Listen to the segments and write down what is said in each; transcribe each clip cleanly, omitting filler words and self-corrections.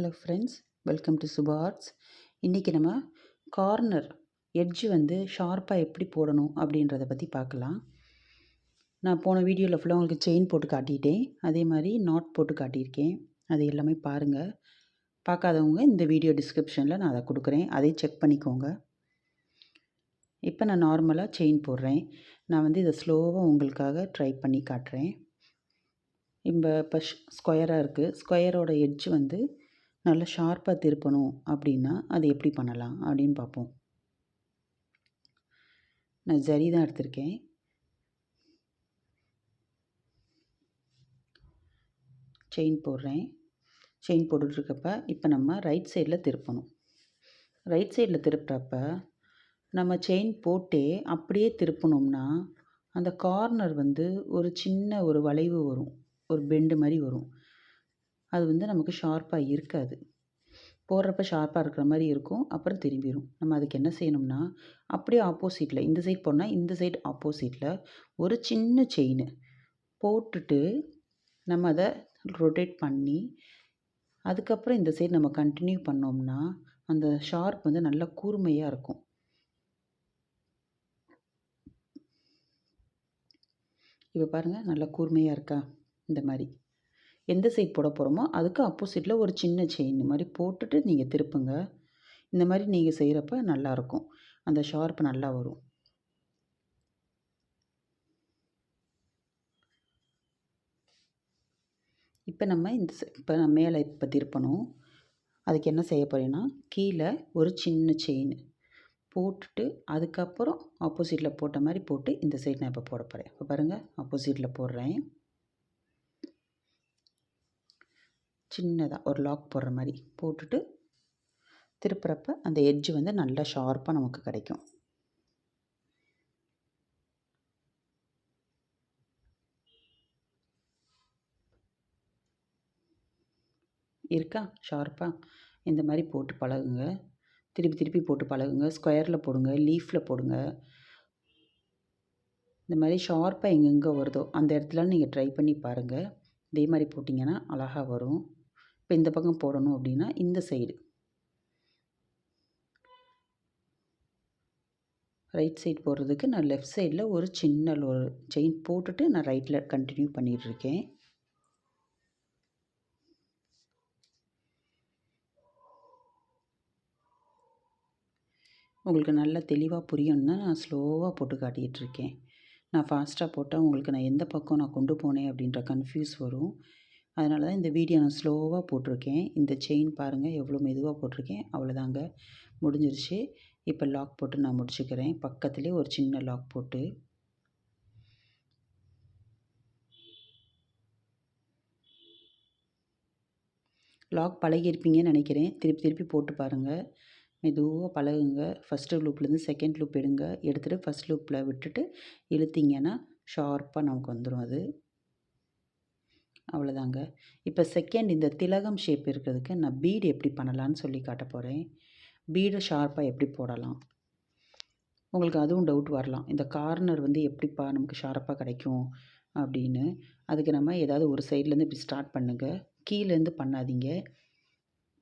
Hello friends, welcome to Subha arts. இன்றைக்கி நம்ம corner edge வந்து ஷார்ப்பாக எப்படி போடணும் அப்படின்றத பற்றி பார்க்கலாம். நான் போன வீடியோவில் ஃபுல்லாக உங்களுக்கு செயின் போட்டு காட்டிட்டேன். அதே மாதிரி நாட் போட்டு காட்டியிருக்கேன். அது எல்லாமே பாருங்கள். பார்க்காதவங்க இந்த வீடியோ டிஸ்கிரிப்ஷனில் நான் அதை கொடுக்குறேன், அதை செக் பண்ணிக்கோங்க. இப்போ நான் நார்மலாக செயின் போடுறேன். நான் வந்து இதை ஸ்லோவாக உங்களுக்காக ட்ரை பண்ணி காட்டுறேன். இப்போ ஸ்கொயராக இருக்குது. ஸ்கொயரோட எட்ஜ் வந்து நல்லா ஷார்ப்பாக திருப்பணும் அப்படின்னா அது எப்படி பண்ணலாம் அப்படின்னு பார்ப்போம். நான் ஜரி தான் எடுத்திருக்கேன். செயின் போடுறேன். செயின் போட்டுட்ருக்கப்ப இப்போ நம்ம ரைட் சைடில் திருப்பணும். ரைட் சைடில் திருப்புறப்ப நம்ம செயின் போட்டே அப்படியே திருப்பினோம்னா அந்த கார்னர் வந்து ஒரு சின்ன ஒரு வளைவு வரும், ஒரு பெண்டு மாதிரி வரும். அது வந்து நமக்கு ஷார்ப்பாக இருக்காது. போடுறப்ப ஷார்ப்பாக இருக்கிற மாதிரி இருக்கும், அப்புறம் திரும்பிடும். நம்ம அதுக்கு என்ன செய்யணும்னா, அப்படியே ஆப்போசிட்டில் இந்த சைட் போனால் இந்த சைட் ஆப்போசிட்டில் ஒரு சின்ன செயின் போட்டுட்டு நம்ம அதை ரொட்டேட் பண்ணி அதுக்கப்புறம் இந்த சைடு நம்ம கண்டினியூ பண்ணோம்னா அந்த ஷார்ப் வந்து நல்லா கூர்மையாக இருக்கும். இப்போ பாருங்கள், நல்லா கூர்மையாக இருக்கா? இந்த மாதிரி எந்த சைட் போட போகிறோமோ அதுக்கு ஆப்போசிட்டில் ஒரு சின்ன செயின் மாதிரி போட்டுட்டு நீங்கள் திருப்புங்க. இந்த மாதிரி நீங்கள் செய்கிறப்ப நல்லாயிருக்கும், அந்த ஷார்ப் நல்லா வரும். இப்போ நம்ம இப்போ நான் மேலே இப்போ திருப்பணும். அதுக்கு என்ன செய்ய போகிறேன்னா, கீழே ஒரு சின்ன செயின் போட்டுட்டு அதுக்கப்புறம் ஆப்போசிட்டில் போட்ட மாதிரி போட்டு இந்த சைடு நான் இப்போ போட போகிறேன். இப்போ பாருங்கள், ஆப்போசிட்டில் போடுறேன். சின்னதாக ஒரு லாக் போடுற மாதிரி போட்டுட்டு திருப்புறப்ப அந்த எட்ஜு வந்து நல்லா ஷார்ப்பாக நமக்கு கிடைக்கும். இருக்கா ஷார்ப்பாக? இந்த மாதிரி போட்டு பழகுங்க. திருப்பி திருப்பி போட்டு பழகுங்க. ஸ்கொயரில் போடுங்க, லீஃபில் போடுங்க. இந்த மாதிரி ஷார்ப்பாக எங்கெங்கே வருதோ அந்த இடத்துல நீங்கள் ட்ரை பண்ணி பாருங்கள். இதே மாதிரி போட்டிங்கன்னா அழகாக வரும். இப்போ இந்த பக்கம் போடணும் அப்படின்னா இந்த சைடு ரைட் சைடு போடுறதுக்கு நான் லெஃப்ட் சைடில் ஒரு சின்ன ஒரு செயின் போட்டுட்டு நான் ரைட்டில் கண்டினியூ பண்ணிகிட்ருக்கேன். உங்களுக்கு நல்லா தெளிவாக புரியணும்னா நான் ஸ்லோவாக போட்டு காட்டிகிட்ருக்கேன். நான் ஃபாஸ்ட்டாக போட்டால் உங்களுக்கு நான் எந்த பக்கம் நான் கொண்டு போனேன் அப்படின்ற கன்ஃபியூஸ் வரும். அதனால தான் இந்த வீடியோ நான் ஸ்லோவாக போட்டிருக்கேன். இந்த செயின் பாருங்கள் எவ்வளோ மெதுவாக போட்டிருக்கேன். அவ்வளோதாங்க, முடிஞ்சிருச்சு. இப்போ லாக் போட்டு நான் முடிச்சுக்கிறேன். பக்கத்துலேயே ஒரு சின்ன லாக் போட்டு லாக் பழகியிருப்பீங்கன்னு நினைக்கிறேன். திருப்பி திருப்பி போட்டு பாருங்கள், மெதுவாக பழகுங்க. ஃபஸ்ட்டு லூப்லேருந்து செகண்ட் லூப் எடுங்க. எடுத்துகிட்டு ஃபஸ்ட் லூப்பில் விட்டுட்டு இழுத்திங்கன்னா ஷார்ப்பாக நமக்கு வந்துடும். அது அவ்வளோதாங்க. இப்போ செகண்ட் இந்த திலகம் ஷேப் இருக்கிறதுக்கு நான் பீடு எப்படி பண்ணலான்னு சொல்லி காட்ட போகிறேன். பீடை ஷார்ப்பாக எப்படி போடலாம், உங்களுக்கு அதுவும் டவுட் வரலாம். இந்த கார்னர் வந்து எப்படிப்பா நமக்கு ஷார்ப்பாக கிடைக்கும் அப்படின்னு. அதுக்கு நம்ம ஏதாவது ஒரு சைட்லேருந்து இப்படி ஸ்டார்ட் பண்ணுங்கள். கீழேருந்து பண்ணாதீங்க.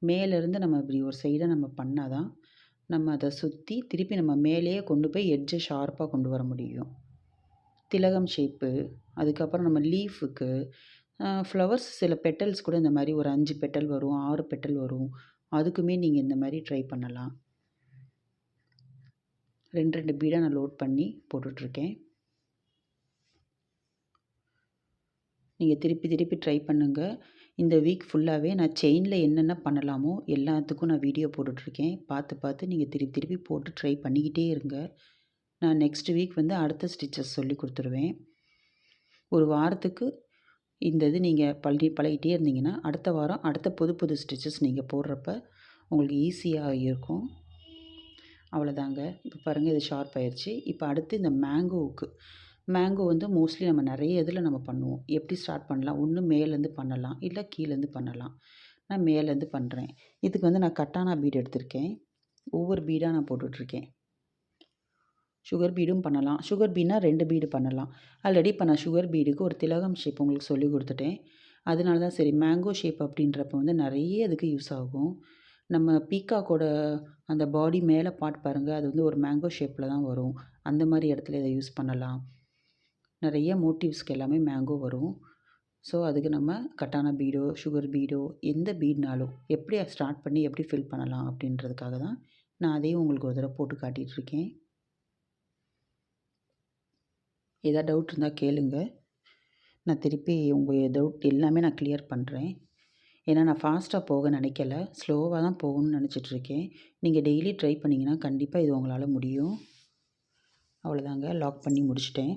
மேலேருந்து நம்ம இப்படி ஒரு சைடை நம்ம பண்ணால் தான் நம்ம அதை சுற்றி திருப்பி நம்ம மேலேயே கொண்டு போய் எட்ஜை ஷார்ப்பாக கொண்டு வர முடியும். திலகம் ஷேப்பு, அதுக்கப்புறம் நம்ம லீஃபுக்கு ஃப்ளவர்ஸ் சில பெட்டல்ஸ் கூட இந்த மாதிரி ஒரு 5 பெட்டல் வரும், 6 பெட்டல் வரும். அதுக்குமே நீங்கள் இந்த மாதிரி ட்ரை பண்ணலாம். 2 பீடாக நான் லோட் பண்ணி போட்டுட்ருக்கேன். நீங்கள் திருப்பி திருப்பி ட்ரை பண்ணுங்கள். இந்த வீக் ஃபுல்லாகவே நான் செயினில் என்னென்ன பண்ணலாமோ எல்லாத்துக்கும் நான் வீடியோ போட்டுட்ருக்கேன். பார்த்து பார்த்து நீங்கள் திருப்பி திருப்பி போட்டு ட்ரை பண்ணிக்கிட்டே இருங்க. நான் நெக்ஸ்ட் வீக் வந்து அடுத்த ஸ்டிச்சஸ் சொல்லி கொடுத்துருவேன். ஒரு வாரத்துக்கு இந்த இது நீங்கள் பழகிட்டே இருந்தீங்கன்னா அடுத்த வாரம் அடுத்த புது புது ஸ்டிச்சஸ் நீங்கள் போடுறப்ப உங்களுக்கு ஈஸியாக இருக்கும். அவ்வளோதாங்க. இப்போ பாருங்கள், இது ஷார்ப் ஆயிடுச்சு. இப்போ அடுத்து இந்த மேங்கோ வந்து மோஸ்ட்லி நம்ம நிறைய இதில் நம்ம பண்ணுவோம். எப்படி ஸ்டார்ட் பண்ணலாம், ஒன்று மேலேருந்து பண்ணலாம், இல்லை கீழேருந்து பண்ணலாம். நான் மேலேருந்து பண்ணுறேன். இதுக்கு வந்து நான் கட்டானா பீடு எடுத்திருக்கேன். ஒவ்வொரு பீடாக நான் போட்டுட்ருக்கேன். சுகர் பீடும் பண்ணலாம். சுகர் பீட்னா 2 பீடு பண்ணலாம். ஆல்ரெடி இப்போ நான் சுகர் பீடுக்கு ஒரு திலகம் ஷேப் உங்களுக்கு சொல்லி கொடுத்துட்டேன். அதனால தான் சரி மேங்கோ ஷேப் அப்படின்றப்ப வந்து நிறைய அதுக்கு யூஸ் ஆகும். நம்ம பீகாக்கோட அந்த பாடி மேலே பார்ட் பாருங்கள், அது வந்து ஒரு மேங்கோ ஷேப்பில் தான் வரும். அந்த மாதிரி இடத்துல இதை யூஸ் பண்ணலாம். நிறைய மோட்டிவ்ஸ்க்கு எல்லாமே மேங்கோ வரும். ஸோ அதுக்கு நம்ம கட்டான பீடோ, சுகர் பீடோ, எந்த பீட்னாலும் எப்படி ஸ்டார்ட் பண்ணி எப்படி ஃபில் பண்ணலாம் அப்படின்றதுக்காக தான் நான் அதையும் உங்களுக்கு ஒரு தடவை போட்டு காட்டிகிட்ருக்கேன். ஏதாவது டவுட் இருந்தால் கேளுங்க. நான் திருப்பி உங்கள் டவுட் எல்லாமே நான் கிளியர் பண்ணுறேன். ஏன்னா நான் ஃபாஸ்ட்டாக போக நினைக்கல, ஸ்லோவாக தான் போகணும்னு நினச்சிட்ருக்கேன். நீங்கள் டெய்லி ட்ரை பண்ணிங்கன்னா கண்டிப்பாக இது உங்களால் முடியும். அவ்வளோதாங்க, லாக் பண்ணி முடிச்சிட்டேன்.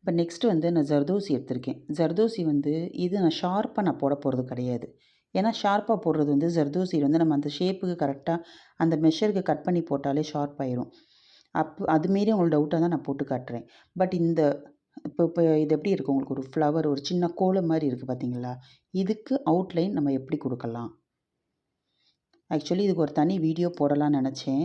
இப்போ நெக்ஸ்ட்டு வந்து நான் ஜர்தோசி எடுத்திருக்கேன். ஜர்தோசி வந்து இது நான் ஷார்ப்பாக நான் போட போகிறது கிடையாது. ஏன்னா ஷார்ப்பாக போடுறது வந்து ஜர்தோசி வந்து நம்ம அந்த ஷேப்புக்கு கரெக்டாக அந்த மெஷருக்கு கட் பண்ணி போட்டாலே ஷார்ப் ஆயிரும். அது மீறி உங்களுக்கு டவுட்டாக தான் நான் போட்டு காட்டுறேன். பட் இப்போ இது எப்படி இருக்குது உங்களுக்கு, ஒரு ஃப்ளவர், ஒரு சின்ன கோலம் மாதிரி இருக்குது பார்த்தீங்களா? இதுக்கு அவுட்லைன் நம்ம எப்படி கொடுக்கலாம்? ஆக்சுவலி இதுக்கு ஒரு தனி வீடியோ போடலாம்னு நினச்சேன்.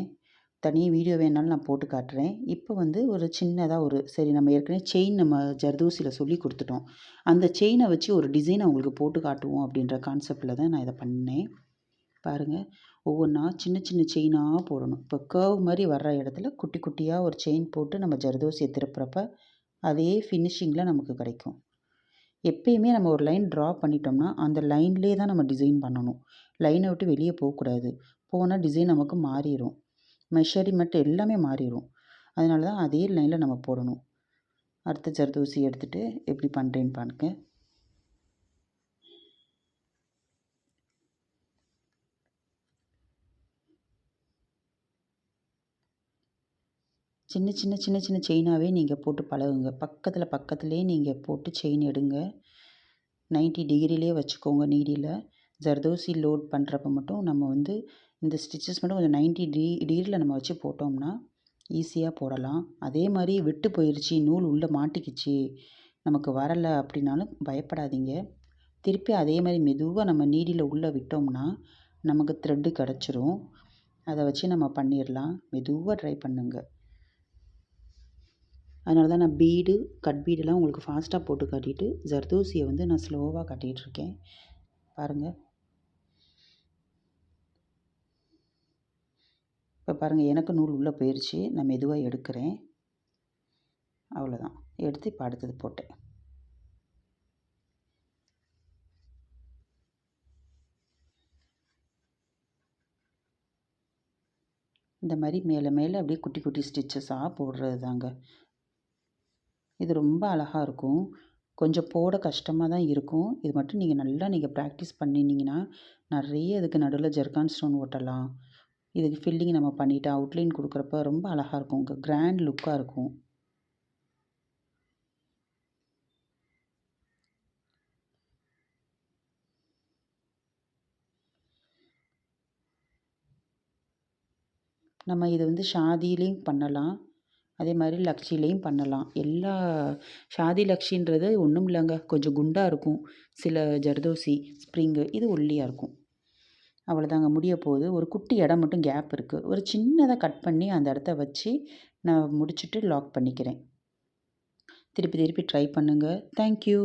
தனி வீடியோ வேணாலும் நான் போட்டு காட்டுறேன். இப்போ வந்து ஒரு சின்னதாக சரி, நம்ம ஏற்கனவே செயின் நம்ம ஜர்தோசியில் சொல்லி கொடுத்துட்டோம். அந்த செயினை வச்சு ஒரு டிசைனை உங்களுக்கு போட்டு காட்டுவோம் அப்படின்ற கான்செப்டில் தான் நான் இதை பண்ணேன். பாருங்கள், ஒவ்வொன்றா சின்ன சின்ன செயினாக போடணும். இப்போ கர்வ் மாதிரி வர்ற இடத்துல குட்டி குட்டியாக ஒரு செயின் போட்டு நம்ம ஜர்தோசியை திருப்புறப்ப அதே ஃபினிஷிங்கில் நமக்கு கிடைக்கும். எப்பயுமே நம்ம ஒரு லைன் ட்ரா பண்ணிட்டோம்னா அந்த லைன்லேயே தான் நம்ம டிசைன் பண்ணணும். லைனை விட்டு வெளியே போகக்கூடாது. போனால் டிசைன் நமக்கு மாறிடும், மெஷர்மெண்ட் எல்லாமே மாறிடும். அதனால தான் அதே லைனில் நம்ம போடணும். அடுத்த ஜர்தோசி எடுத்துகிட்டு எப்படி பண்ணுறேன்னு பாருங்க. சின்ன சின்ன சின்ன சின்ன செயினாகவே நீங்கள் போட்டு பழகுங்க. பக்கத்துலேயே நீங்கள் போட்டு செயின் எடுங்க. 90 டிகிரிலே வச்சுக்கோங்க நீடியில். ஜர்தோசி லோட் பண்ணுறப்ப மட்டும் நம்ம வந்து இந்த ஸ்டிச்சஸ் மட்டும் கொஞ்சம் 90 டிகிரியில் நம்ம வச்சு போட்டோம்னா ஈஸியாக போடலாம். அதே மாதிரி விட்டு போயிடுச்சு, நூல் உள்ளே மாட்டிக்கிச்சு, நமக்கு வரலை அப்படின்னாலும் பயப்படாதீங்க. திருப்பி அதே மாதிரி மெதுவாக நம்ம நீடியில் உள்ளே விட்டோம்னா நமக்கு த்ரெட்டு கிடச்சிரும். அதை வச்சு நம்ம பண்ணிடலாம். மெதுவாக ட்ரை பண்ணுங்க. அதனால தான் நான் கட் பீடெல்லாம் உங்களுக்கு ஃபாஸ்ட்டாக போட்டு காட்டிட்டு ஜர்தோசியை வந்து நான் ஸ்லோவாக காட்டிகிட்ருக்கேன். பாருங்கள். இப்போ பாருங்கள், எனக்கு நூல் உள்ளே போயிடுச்சு. நான் மெதுவாக எடுக்கிறேன். அவ்வளோதான், எடுத்து இப்போ அடுத்தது போட்டேன். இந்த மாதிரி மேலே மேலே அப்படியே குட்டி குட்டி ஸ்டிச்சஸாக போடுறது தாங்க. இது ரொம்ப அழகாக இருக்கும். கொஞ்சம் போட கஷ்டமாக தான் இருக்கும். இது மட்டும் நீங்கள் ப்ராக்டிஸ் பண்ணினீங்கன்னா நிறைய இதுக்கு நடுவில் ஜர்கான் ஸ்டோன் ஒட்டலாம். இதுக்கு ஃபில்லிங் நம்ம பண்ணிவிட்டு அவுட்லைன் கொடுக்குறப்ப ரொம்ப அழகாக இருக்கும். கிராண்ட் லுக்காக இருக்கும். நம்ம இதை வந்து ஷாதியிலையும் பண்ணலாம், அதே மாதிரி லக்ஷிலையும் பண்ணலாம். எல்லா ஷாதி லக்ஷின்றது ஒன்றும் இல்லைங்க, கொஞ்சம் குண்டாக இருக்கும். சில ஜர்தோசி ஸ்ப்ரிங்கு இது ஒல்லியாக இருக்கும். அவ்வளோதாங்க, முடிய போகுது. ஒரு குட்டி இடம் மட்டும் கேப் இருக்குது. ஒரு சின்னதாக கட் பண்ணி அந்த இடத்த வச்சு நான் முடிச்சுட்டு லாக் பண்ணிக்கிறேன். திருப்பி திருப்பி ட்ரை பண்ணுங்கள். தேங்க்யூ.